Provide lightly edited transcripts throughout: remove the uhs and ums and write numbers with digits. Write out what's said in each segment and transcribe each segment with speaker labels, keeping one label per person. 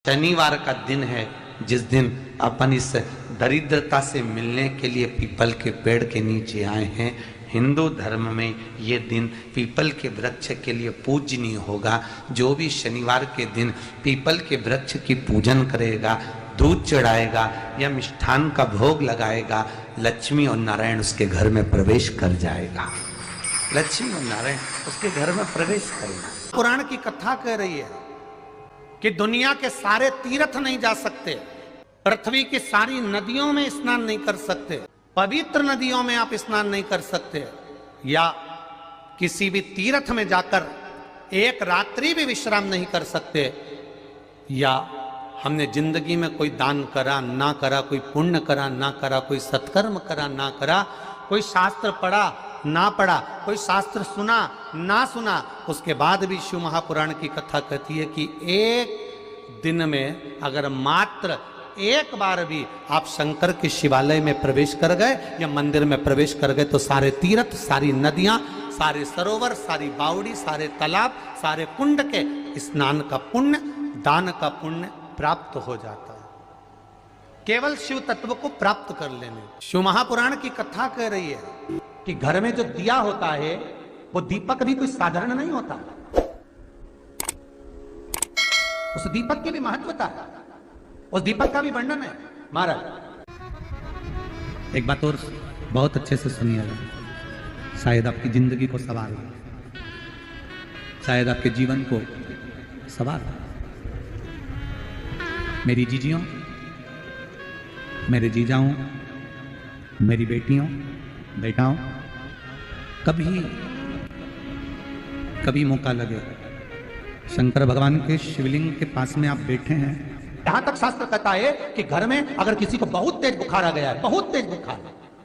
Speaker 1: शनिवार का दिन है जिस दिन अपन इस दरिद्रता से मिलने के लिए पीपल के पेड़ के नीचे आए हैं। हिंदू धर्म में ये दिन पीपल के वृक्ष के लिए पूजनीय होगा। जो भी शनिवार के दिन पीपल के वृक्ष की पूजन करेगा, दूध चढ़ाएगा या मिष्ठान का भोग लगाएगा, लक्ष्मी और नारायण उसके घर में प्रवेश कर जाएगा। लक्ष्मी और नारायण उसके घर में प्रवेश करेगा।
Speaker 2: पुराण की कथा कह रही है कि दुनिया के सारे तीर्थ नहीं जा सकते, पृथ्वी की सारी नदियों में स्नान नहीं कर सकते, पवित्र नदियों में आप स्नान नहीं कर सकते, या किसी भी तीर्थ में जाकर एक रात्रि भी विश्राम नहीं कर सकते, या हमने जिंदगी में कोई दान करा ना करा, कोई पुण्य करा ना करा, कोई सत्कर्म करा ना करा, कोई शास्त्र पढ़ा ना पढ़ा, कोई शास्त्र सुना ना सुना, उसके बाद भी शिव महापुराण की कथा कहती है कि एक दिन में अगर मात्र एक बार भी आप शंकर के शिवालय में प्रवेश कर गए या मंदिर में प्रवेश कर गए तो सारे तीर्थ, सारी नदियां, सारे सरोवर, सारी बावड़ी, सारे तालाब, सारे कुंड के स्नान का पुण्य, दान का पुण्य प्राप्त हो जाता है, केवल शिव तत्व को प्राप्त कर लेने। शिव महापुराण की कथा कह रही है कि घर में जो दिया होता है वो दीपक भी कोई साधारण नहीं होता, उस दीपक की भी महत्वता है, उस दीपक का भी वर्णन है। महाराज
Speaker 3: एक बात और बहुत अच्छे से सुनिएगा, शायद आपकी जिंदगी को सवार हो, शायद आपके जीवन को सवार हो। मेरी जीजियों, मेरे जीजाओं, मेरी बेटियों, बेटाओं, कभी मौका लगे शंकर भगवान के शिवलिंग के पास में आप बैठे हैं।
Speaker 2: यहां तक शास्त्र कहता है कि घर में अगर किसी को बहुत तेज बुखार आ गया है, बहुत तेज बुखार,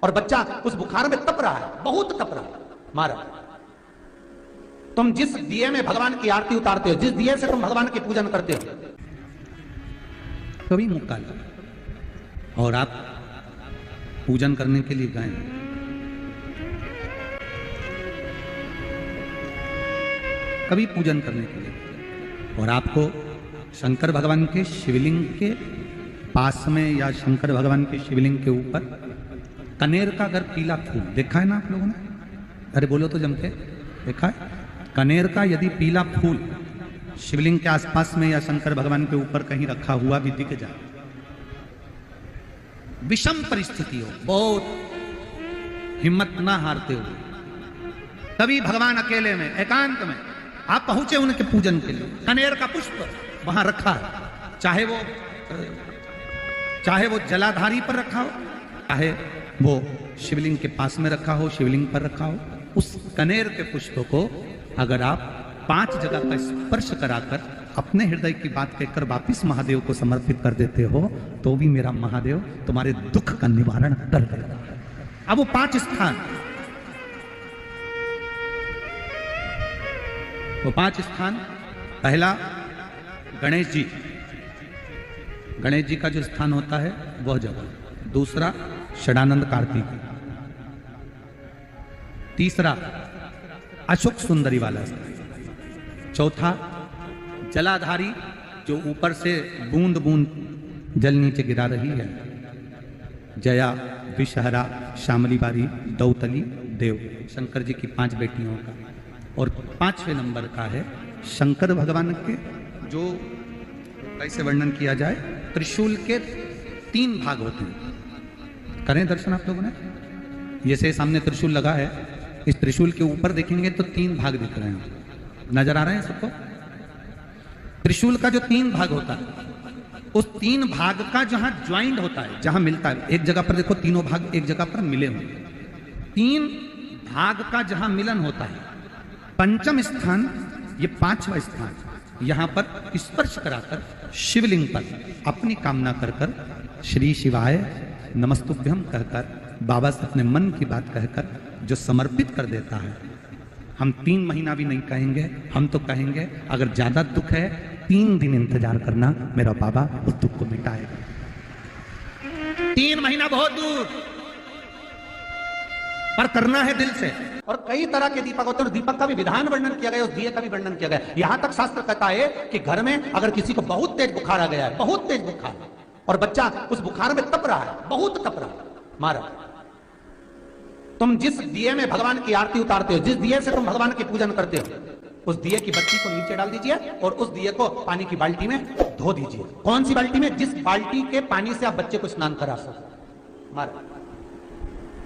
Speaker 2: और बच्चा उस बुखार में तप रहा है, बहुत तप रहा है, महाराज तुम जिस दिए में भगवान की आरती उतारते हो, जिस दिए से तुम भगवान की पूजन करते हो,
Speaker 3: कभी मौका लगे और आप पूजन करने के लिए गए, कभी पूजन करने के लिए, और आपको शंकर भगवान के शिवलिंग के पास में या शंकर भगवान के शिवलिंग के ऊपर कनेर का अगर पीला फूल देखा है ना आप लोगों ने, अरे बोलो तो जम के, देखा है? कनेर का यदि पीला फूल शिवलिंग के आसपास में या शंकर भगवान के ऊपर कहीं रखा हुआ भी दिख जाए, विषम परिस्थिति हो, बहुत हिम्मत ना हारते हुए, तभी भगवान अकेले में एकांत में आप पहुंचे उनके पूजन के लिए, कनेर का पुष्प वहां रखा है, चाहे वो जलाधारी पर रखा हो, चाहे वो शिवलिंग के पास में रखा हो, शिवलिंग पर रखा हो, उस कनेर के पुष्प को अगर आप 5 जगह का स्पर्श कराकर अपने हृदय की बात कहकर वापिस महादेव को समर्पित कर देते हो तो भी मेरा महादेव तुम्हारे दुख का निवारण कर देगा। अब वो 5 स्थान, वो 5 स्थान, पहला गणेश जी, गणेश जी का जो स्थान होता है वह जगह, दूसरा षडानंद कार्तिक, तीसरा अशोक सुंदरी वाला स्थान, चौथा जलाधारी जो ऊपर से बूंद बूंद जल नीचे गिरा रही है, जया, विषहरा, शामली बारी, दौतली, देव, शंकर जी की 5 बेटियों का, और 5वें नंबर का है शंकर भगवान के, जो कैसे वर्णन किया जाए, त्रिशूल के 3 भाग होते हैं। करें दर्शन आप लोगों ने, जैसे सामने त्रिशूल लगा है, इस त्रिशूल के ऊपर देखेंगे तो 3 भाग दिख रहे हैं, नजर आ रहे हैं सबको? त्रिशूल का जो 3 भाग होता है, उस 3 भाग का जहां ज्वाइंट होता है, जहां मिलता है, एक जगह पर देखो तीनों भाग एक जगह पर मिले होंगे, 3 भाग का जहां मिलन होता है, 5वां स्थान, ये 5वां स्थान, यहां पर स्पर्श कराकर शिवलिंग पर अपनी कामना कर कर श्री शिवाय नमस्तुभ्यम कहकर बाबा से अपने मन की बात कहकर जो समर्पित कर देता है, हम 3 महीना भी नहीं कहेंगे, हम तो कहेंगे अगर ज्यादा दुख है 3 दिन इंतजार करना, मेरा बाबा उस दुख को मिटाएगा।
Speaker 2: 3 महीना बहुत दूर,
Speaker 3: पर करना है दिल से।
Speaker 2: और कई तरह के दीपक होते हैं और दीपक का भी विधान वर्णन किया गया, उस दिए का भी वर्णन किया गया। यहां तक शास्त्र कहता है कि घर में अगर किसी को बहुत तेज बुखार आ गया है, बहुत तेज बुखार, और बच्चा उस बुखार में तप रहा है, बहुत तप रहा है, मारा, तुम जिस दिए में भगवान की आरती उतारते हो, जिस दिए से तुम भगवान की पूजन करते हो, उस दिए की बत्ती को नीचे डाल दीजिए और उस दिए को पानी की बाल्टी में धो दीजिए। कौन सी बाल्टी में? जिस बाल्टी के पानी से आप बच्चे को स्नान करा सको। मारा,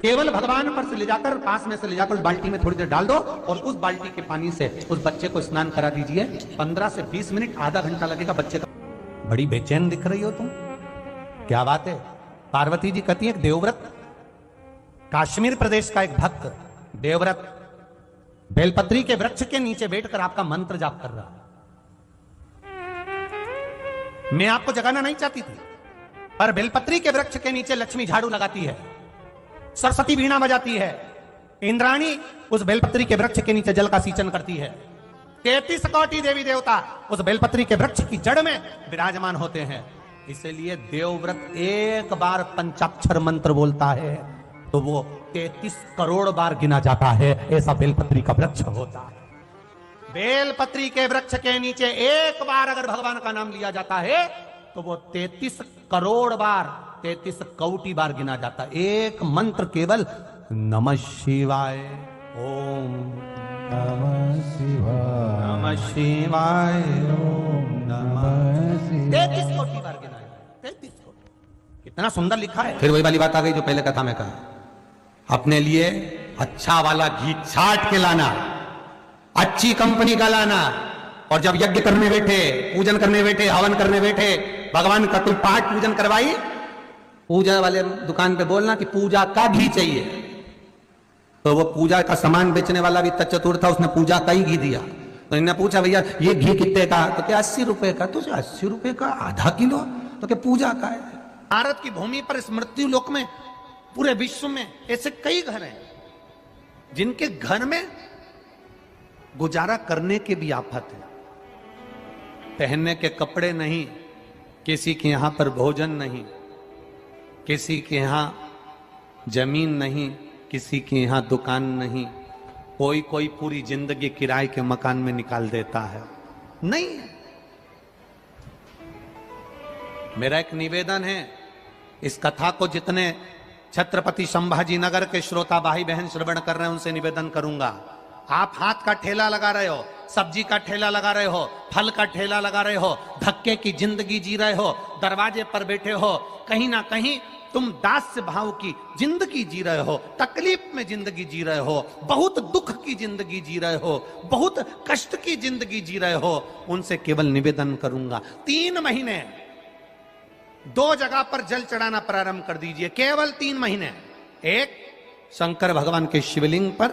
Speaker 2: केवल भगवान पर से ले जाकर, पास में से ले जाकर उस बाल्टी में थोड़ी देर डाल दो और उस बाल्टी के पानी से उस बच्चे को स्नान करा दीजिए। 15 से 20 मिनट, आधा घंटा लगेगा बच्चे का। बड़ी बेचैन दिख रही हो तुम, क्या बात है? पार्वती जी कहती है देवव्रत, कश्मीर प्रदेश का एक भक्त देवव्रत बेलपत्री के वृक्ष के नीचे बैठकर आपका मंत्र जाप कर रहा है। मैं आपको जगाना नहीं चाहती थी, पर बेलपत्री के वृक्ष के नीचे लक्ष्मी झाड़ू लगाती है, सरस्वती वीणा बजाती है, इंद्राणी उस बेलपत्री के वृक्ष के नीचे जल का सिंचन करती है, 33 कोटि देवी देवता उस बेलपत्री के वृक्ष की जड़ में विराजमान होते हैं। इसलिए देवव्रत एक बार पंचाक्षर मंत्र बोलता है तो वो 33 करोड़ बार गिना जाता है, ऐसा बेलपत्री का वृक्ष होता है। बेलपत्री के वृक्ष के नीचे एक बार अगर भगवान का नाम लिया जाता है तो वो 33 करोड़ बार, 33 कोटि बार गिना जाता है। एक मंत्र केवल नमः शिवाय, ओम नमः शिवाय, नमः शिवाय, ओम नमः शिवाय, 33 कोटि बार गिना है, 33 कोटि। कितना सुंदर लिखा है। फिर वही वाली बात आ गई जो पहले कथा में कहा, अपने लिए अच्छा वाला घी छाट के लाना, अच्छी कंपनी का लाना, और जब यज्ञ करने बैठे, पूजन करने बैठे, हवन करने बैठे, भगवान का कोई पाठ पूजन करवाई, पूजा वाले दुकान पे बोलना कि पूजा का घी चाहिए। तो वो पूजा का सामान बेचने वाला भी चतुर था, उसने पूजा का ही घी दिया। तो इन्होंने पूछा भैया ये घी कितने का? तो क्या 80 रुपए का? तो 80 रुपए का आधा किलो? तो क्या पूजा का है? भारत की भूमि पर इस मृत्यु लोक में, पूरे विश्व में ऐसे कई घर हैं जिनके घर में गुजारा करने के भी आफत है। पहनने के कपड़े नहीं, किसी के यहां पर भोजन नहीं, किसी के यहां जमीन नहीं, किसी के यहां दुकान नहीं, कोई पूरी जिंदगी किराए के मकान में निकाल देता है। नहीं है। मेरा एक निवेदन है, इस कथा को जितने छत्रपति संभाजी नगर के श्रोता भाई बहन श्रवण कर रहे हैं उनसे निवेदन करूंगा, आप हाथ का ठेला लगा रहे हो, सब्जी का ठेला लगा रहे हो, फल का ठेला लगा रहे हो, धक्के की जिंदगी जी रहे हो, दरवाजे पर बैठे हो, कहीं ना कहीं तुम दास्य भाव की जिंदगी जी रहे हो, तकलीफ में जिंदगी जी रहे हो, बहुत दुख की जिंदगी जी रहे हो, बहुत कष्ट की जिंदगी जी रहे हो, उनसे केवल निवेदन करूंगा 3 महीने 2 जगह पर जल चढ़ाना प्रारंभ कर दीजिए, केवल 3 महीने। एक शंकर भगवान के शिवलिंग पर,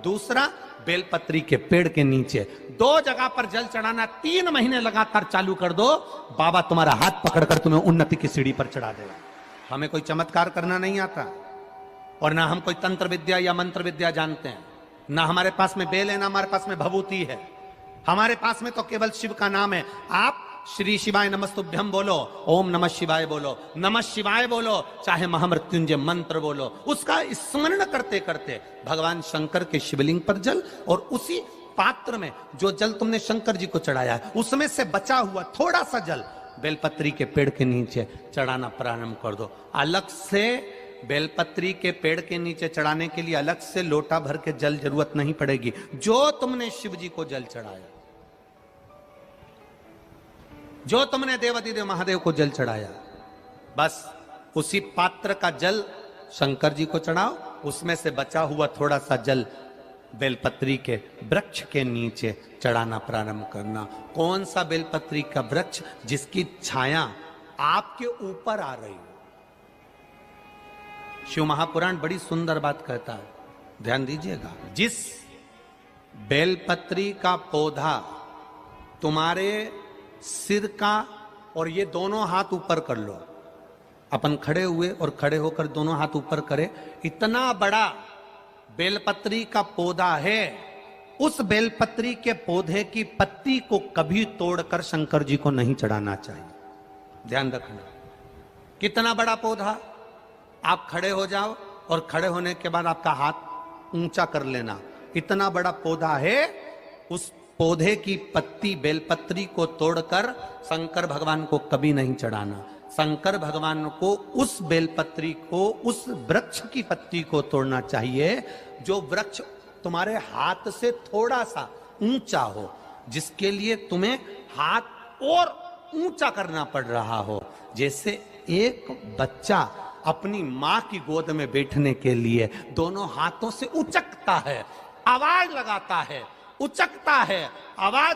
Speaker 2: दूसरा बेलपत्री के पेड़ के नीचे। 2 जगह पर जल चढ़ाना 3 महीने लगातार चालू कर दो, बाबा तुम्हारा हाथ पकड़कर तुम्हें उन्नति की सीढ़ी पर चढ़ा देगा। हमें कोई चमत्कार करना नहीं आता और ना हम कोई तंत्र विद्या या मंत्र विद्या जानते हैं, ना हमारे पास में बेल है, ना हमारे पास में भभूति है, हमारे पास में तो केवल शिव का नाम है। आप श्री शिवाय नमस्तुभ्यम बोलो, ओम नमः शिवाय बोलो, नमः शिवाय बोलो, चाहे महामृत्युंजय मंत्र बोलो, उसका स्मरण करते करते भगवान शंकर के शिवलिंग पर जल, और उसी पात्र में जो जल तुमने शंकर जी को चढ़ाया है उसमें से बचा हुआ थोड़ा सा जल बेलपत्री के पेड़ के नीचे चढ़ाना प्रारंभ कर दो। अलग से बेलपत्री के पेड़ के नीचे चढ़ाने के लिए अलग से लोटा भर के जल जरूरत नहीं पड़ेगी। जो तुमने शिव जी को जल चढ़ाया, जो तुमने देवाधिदेव महादेव को जल चढ़ाया, बस उसी पात्र का जल शंकर जी को चढ़ाओ, उसमें से बचा हुआ थोड़ा सा जल बेलपत्री के वृक्ष के नीचे चढ़ाना प्रारंभ करना। कौन सा बेलपत्री का वृक्ष? जिसकी छाया आपके ऊपर आ रही हो। शिव महापुराण बड़ी सुंदर बात कहता है, ध्यान दीजिएगा। जिस बेलपत्री का पौधा तुम्हारे सिर का, और ये दोनों हाथ ऊपर कर लो, अपन खड़े हुए और खड़े होकर दोनों हाथ ऊपर करें, इतना बड़ा बेलपत्री का पौधा है, उस बेलपत्री के पौधे की पत्ती को कभी तोड़कर शंकर जी को नहीं चढ़ाना चाहिए। ध्यान रखना, कितना बड़ा पौधा। आप खड़े हो जाओ और खड़े होने के बाद आपका हाथ ऊंचा कर लेना। इतना बड़ा पौधा है, उस पौधे की पत्ती बेलपत्री को तोड़कर शंकर भगवान को कभी नहीं चढ़ाना। शंकर भगवान को उस बेलपत्री को, उस वृक्ष की पत्ती को तोड़ना चाहिए जो वृक्ष तुम्हारे हाथ से थोड़ा सा ऊंचा हो, जिसके लिए तुम्हें हाथ और ऊंचा करना पड़ रहा हो। जैसे एक बच्चा अपनी मां की गोद में बैठने के लिए दोनों हाथों से उचकता है, आवाज लगाता है, उचकता है, आवाज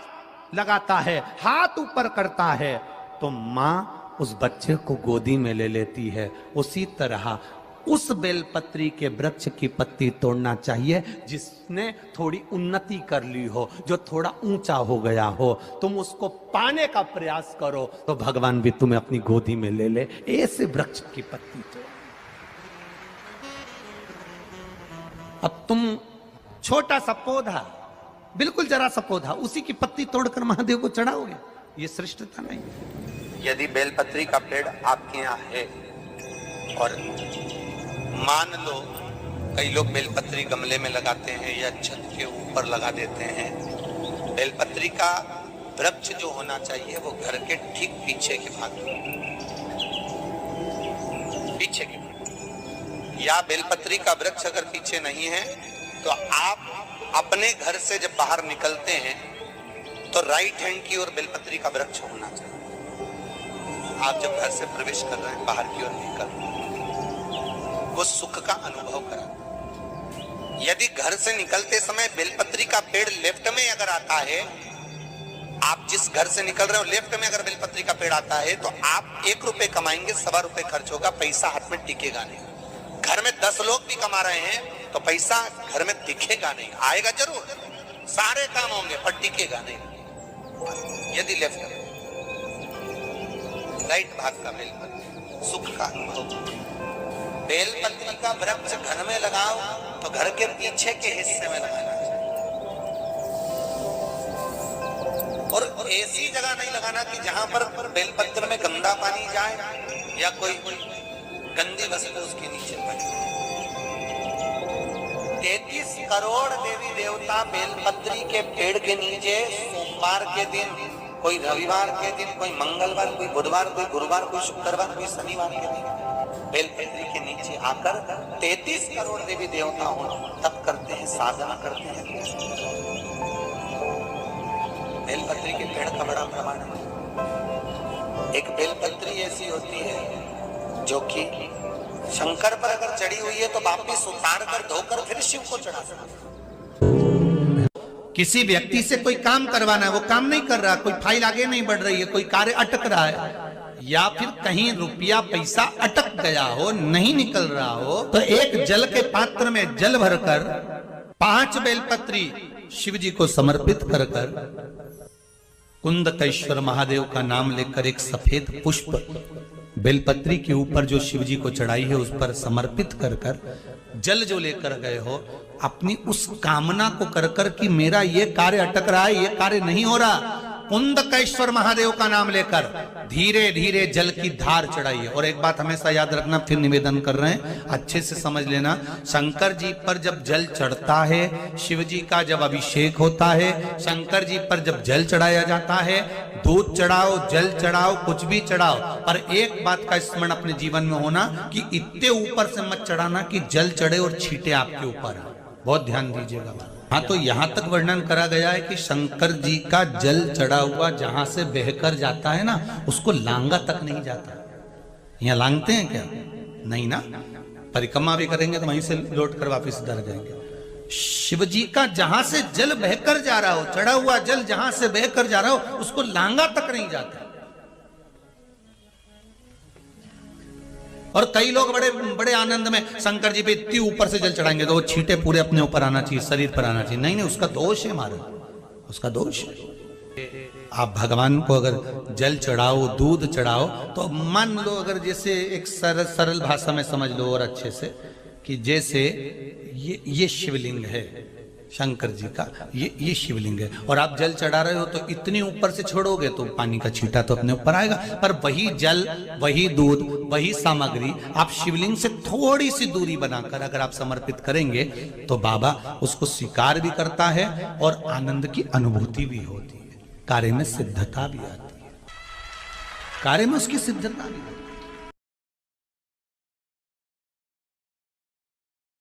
Speaker 2: लगाता है, हाथ ऊपर करता है, तो मां उस बच्चे को गोदी में ले लेती है। उसी तरह उस बेलपत्री के वृक्ष की पत्ती तोड़ना चाहिए जिसने थोड़ी उन्नति कर ली हो, जो थोड़ा ऊंचा हो गया हो। तुम उसको पाने का प्रयास करो तो भगवान भी तुम्हें अपनी गोदी में ले ले। ऐसे वृक्ष की पत्ती तोड़। अब तुम छोटा सा पौधा, बिल्कुल जरा सा पौधा, उसी की पत्ती तोड़कर महादेव को चढ़ाओगे, ये श्रेष्ठता नहीं।
Speaker 1: यदि बेलपत्री का पेड़ आपके यहाँ है और मान लो कई लोग बेलपत्री गमले में लगाते हैं या छत के ऊपर लगा देते हैं, बेलपत्री का वृक्ष जो होना चाहिए वो घर के ठीक पीछे के भाग में, पीछे के भाग। या बेलपत्री का वृक्ष अगर पीछे नहीं है तो आप अपने घर से जब बाहर निकलते हैं तो राइट हैंड की ओर बेलपत्री का वृक्ष होना चाहिए। आप जब घर से प्रवेश कर रहे हैं, बाहर की ओर निकल रहे हैं, वो सुख का अनुभव करा। यदि घर से निकलते समय बेलपत्री का पेड़ लेफ्ट में अगर आता है, आप जिस घर से निकल रहे हो लेफ्ट में अगर बेलपत्री का पेड़ आता है तो आप 1 रुपए कमाएंगे, 1.25 रुपए खर्च होगा, पैसा हाथ में टिकेगा नहीं। घर में 10 लोग भी कमा रहे हैं तो पैसा घर में दिखेगा नहीं, आएगा जरूर, सारे काम होंगे पर टिकेगा नहीं। यदि लेफ्ट में, राइट भाग का बेलपत्री सुख का अनुभव। बेलपत्री का वृक्ष घर में लगाओ तो घर के पीछे के हिस्से में लगाना चाहिए, और ऐसी जगह नहीं लगाना कि जहां पर बेलपत्र में गंदा पानी जाए या कोई गंदी वस्तु उसके नीचे पड़े। 33 करोड़ देवी देवता बेलपत्री के पेड़ के नीचे सोमवार के दिन, कोई रविवार के दिन, कोई मंगलवार, कोई बुधवार, कोई गुरुवार, कोई शुक्रवार, कोई शनिवार के दिन बेलपत्री के नीचे आकर 33 करोड़ देवी देवता हो तप करते हैं, साधना करते हैं। बेलपत्री के पेड़ का बड़ा प्रमाण है। एक बेलपत्री ऐसी होती है जो कि शंकर पर अगर चढ़ी हुई है तो वापिस उतार कर धोकर फिर शिव को चढ़ा सकते।
Speaker 2: किसी व्यक्ति से कोई काम करवाना है, वो काम नहीं कर रहा, कोई फाइल आगे नहीं बढ़ रही है, कोई कार्य अटक रहा है, या फिर कहीं रुपया पैसा अटक गया हो, नहीं निकल रहा हो, तो एक जल के पात्र में जल भरकर 5 बेलपत्री शिव जी को समर्पित कर कुंदकेश्वर महादेव का नाम लेकर एक सफेद पुष्प बेलपत्री के ऊपर जो शिव जी को चढ़ाई है उस पर समर्पित कर जल जो लेकर गए हो, अपनी उस कामना को कर कि मेरा ये कार्य अटक रहा है, ये कार्य नहीं हो रहा, कुंदकेश्वर महादेव का नाम लेकर धीरे धीरे जल की धार चढ़ाइए। और एक बात हमेशा याद रखना, फिर निवेदन कर रहे हैं, अच्छे से समझ लेना, शंकर जी पर जब जल चढ़ता है, शिव जी का जब अभिषेक होता है, शंकर जी पर जब जल चढ़ाया जाता है, दूध चढ़ाओ, जल चढ़ाओ, कुछ भी चढ़ाओ, पर एक बात का स्मरण अपने जीवन में होना कि इतने ऊपर से मत चढ़ाना कि जल चढ़े और छींटे आपके ऊपर। बहुत ध्यान दीजिएगा। हाँ, तो यहाँ तक वर्णन करा गया है कि शंकर जी का जल चढ़ा हुआ जहां से बहकर जाता है ना, उसको लांगा तक नहीं जाता। यहाँ लांगते हैं क्या? नहीं ना, परिक्रमा भी करेंगे तो वहीं से लौट कर वापिस इधर जाएंगे। शिव जी का जहां से जल बहकर जा रहा हो, चढ़ा हुआ जल जहां से बहकर जा रहा हो, उसको लांगा तक नहीं जाता। और कई लोग बड़े बड़े आनंद में शंकर जी पे इतनी ऊपर से जल चढ़ाएंगे तो वो छींटे पूरे अपने ऊपर आना चाहिए, शरीर पर आना चाहिए। नहीं नहीं, उसका दोष है हमारा, उसका दोष है। आप भगवान को अगर जल चढ़ाओ, दूध चढ़ाओ, तो मान लो अगर जैसे एक सरल भाषा में समझ लो और अच्छे से, कि जैसे ये शिवलिंग है, शंकर जी का ये शिवलिंग है। और आप जल चढ़ा रहे हो तो इतनी ऊपर से छोड़ोगे तो पानी का छींटा तो अपने ऊपर आएगा, पर वही जल, वही दूध, वही सामग्री आप शिवलिंग से थोड़ी सी दूरी बनाकर अगर आप समर्पित करेंगे तो बाबा उसको स्वीकार भी करता है और आनंद की अनुभूति भी होती है। कार्य में सिद्धता भी आती है, कार्य में उसकी सिद्धता भी होती है।